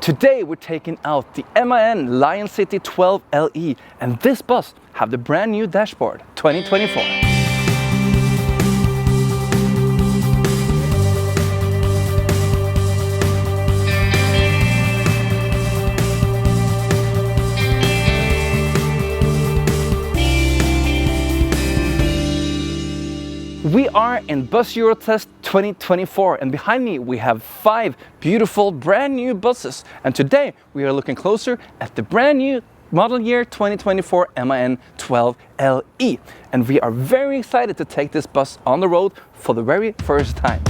Today we're taking out the MAN Lion City 12 LE, and this bus have the brand new dashboard 2024. We are in Bus Eurotest 2024, and behind me we have 5 beautiful brand new buses, and today we are looking closer at the brand new model year 2024 MAN 12 LE, and we are very excited to take this bus on the road for the very first time.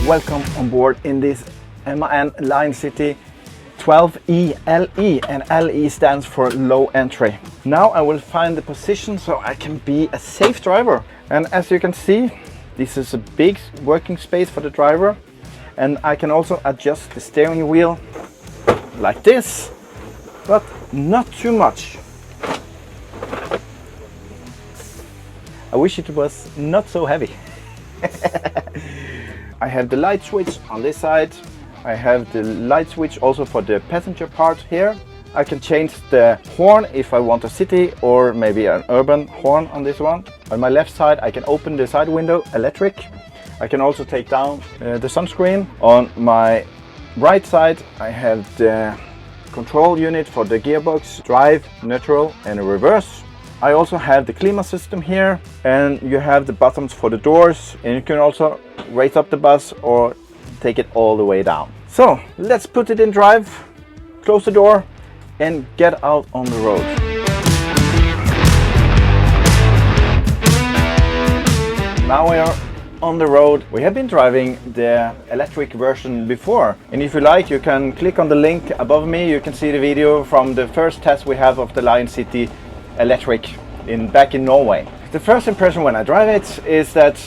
Welcome on board in this MAN Lion City 12E LE, and LE stands for low entry. Now I will find the position so I can be a safe driver. And as you can see, this is a big working space for the driver, and I can also adjust the steering wheel like this, but not too much. I wish it was not so heavy. I have the light switch on this side. I have the light switch also for the passenger part here. I can change the horn if I want a city or maybe an urban horn on this one. On my left side I can open the side window electric. I can also take down the sunscreen. On my right side I have the control unit for the gearbox, drive, neutral and reverse. I also have the climate system here, and you have the buttons for the doors, and you can also raise up the bus or take it all the way down. So let's put it in drive, close the door and get out on the road. Now we are on the road. We have been driving the electric version before, and if you like you can click on the link above me. You can see the video from the first test we have of the Lion City electric back in Norway. The first impression when I drive it is that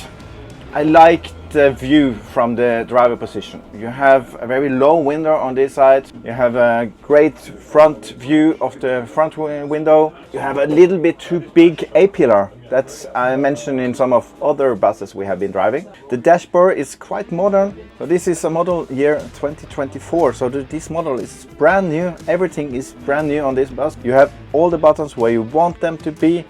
I like the view from the driver position. You have a very low window on this side. You have a great front view of the front window. You have a little bit too big A-pillar. That's I mentioned in some of other buses we have been driving. The dashboard is quite modern. So this is a model year 2024. So this model is brand new. Everything is brand new on this bus. You have all the buttons where you want them to be.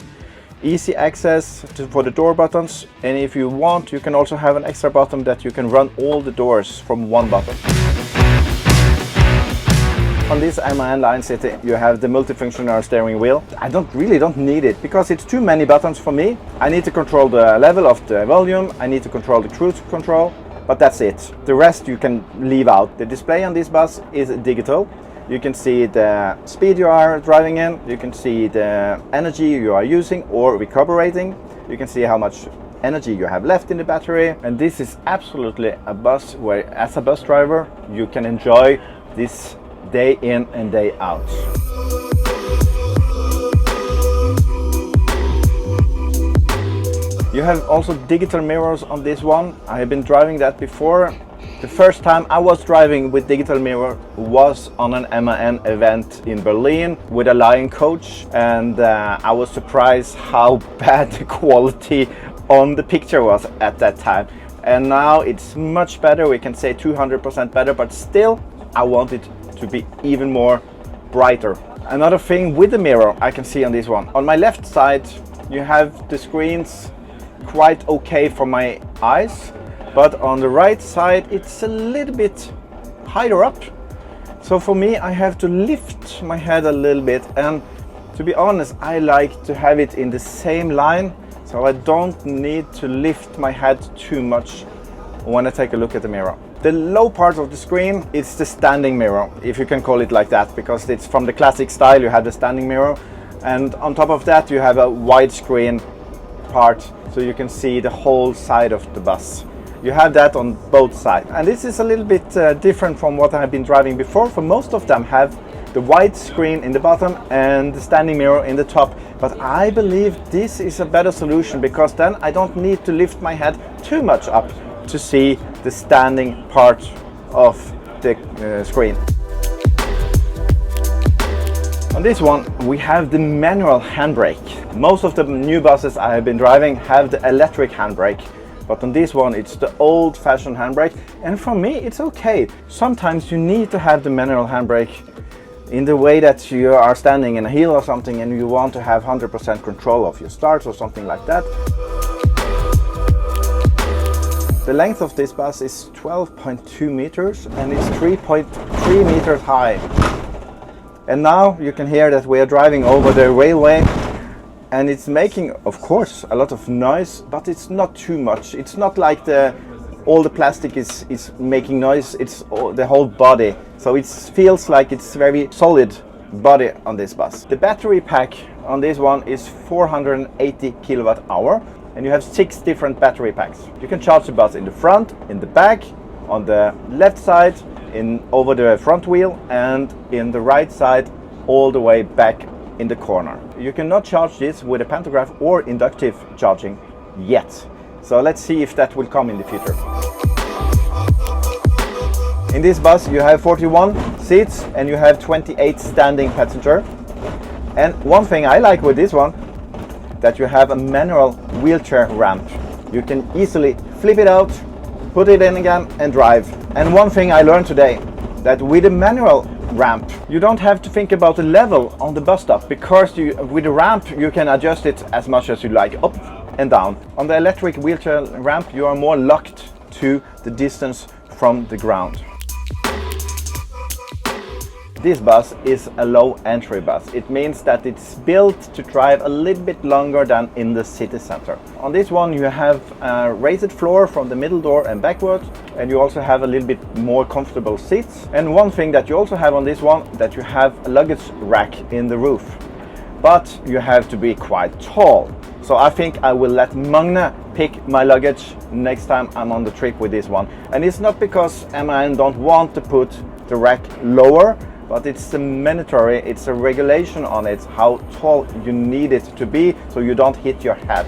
Easy access for the door buttons, and if you want you can also have an extra button that you can run all the doors from one button. On this MAN Lion City you have the multifunctional steering wheel. I really don't need it because it's too many buttons for me. I need to control the level of the volume, I need to control the cruise control, but that's it. The rest you can leave out. The display on this bus is digital. You can see the speed you are driving in, you can see the energy you are using or recuperating, you can see how much energy you have left in the battery, and this is absolutely a bus where as a bus driver you can enjoy this day in and day out. You have also digital mirrors on this one. I have been driving that before. The first time I was driving with digital mirror was on an MAN event in Berlin with a Lion coach, and I was surprised how bad the quality on the picture was at that time. And now it's much better, we can say 200% better, but still I want it to be even more brighter. Another thing with the mirror I can see on this one. On my left side you have the screens quite okay for my eyes. But on the right side it's a little bit higher up. So for me I have to lift my head a little bit, and to be honest I like to have it in the same line, so I don't need to lift my head too much when I take a look at the mirror. The low part of the screen is the standing mirror, if you can call it like that, because it's from the classic style. You have the standing mirror, and on top of that you have a widescreen part, so you can see the whole side of the bus. You have that on both sides, and this is a little bit different from what I've been driving before. For most of them have the wide screen in the bottom and the standing mirror in the top, but I believe this is a better solution because then I don't need to lift my head too much up to see the standing part of the screen. On this one, we have the manual handbrake. Most of the new buses I have been driving have the electric handbrake, but on this one, it's the old-fashioned handbrake, and for me, it's okay. Sometimes you need to have the manual handbrake in the way that you are standing in a hill or something and you want to have 100% control of your starts or something like that. The length of this bus is 12.2 meters and it's 3.3 meters high. And now you can hear that we are driving over the railway and it's making, of course, a lot of noise, but it's not too much. It's not like all the plastic is making noise, it's the whole body. So it feels like it's very solid body on this bus. The battery pack on this one is 480 kilowatt hour and you have 6 different battery packs. You can charge the bus in the front, in the back, on the left side, over the front wheel and in the right side all the way back in the corner. You cannot charge this with a pantograph or inductive charging yet. So let's see if that will come in the future. In this bus you have 41 seats and you have 28 standing passengers. And one thing I like with this one, that you have a manual wheelchair ramp. You can easily flip it out, put it in again and drive. And one thing I learned today, that with a manual ramp you don't have to think about the level on the bus stop, because with the ramp you can adjust it as much as you like, up and down. On the electric wheelchair ramp you are more locked to the distance from the ground. This bus is a low entry bus. It means that it's built to drive a little bit longer than in the city center. On this one you have a raised floor from the middle door and backwards, and you also have a little bit more comfortable seats. And one thing that you also have on this one, that you have a luggage rack in the roof. But you have to be quite tall. So I think I will let Magne pick my luggage next time I'm on the trip with this one. And it's not because MAN don't want to put the rack lower, but it's mandatory, it's a regulation on it, how tall you need it to be so you don't hit your head.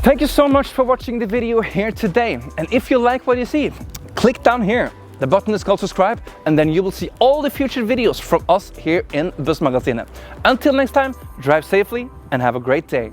Thank you so much for watching the video here today. And if you like what you see, click down here. The button is called subscribe, and then you will see all the future videos from us here in Bussmagasinet. Until next time, drive safely and have a great day.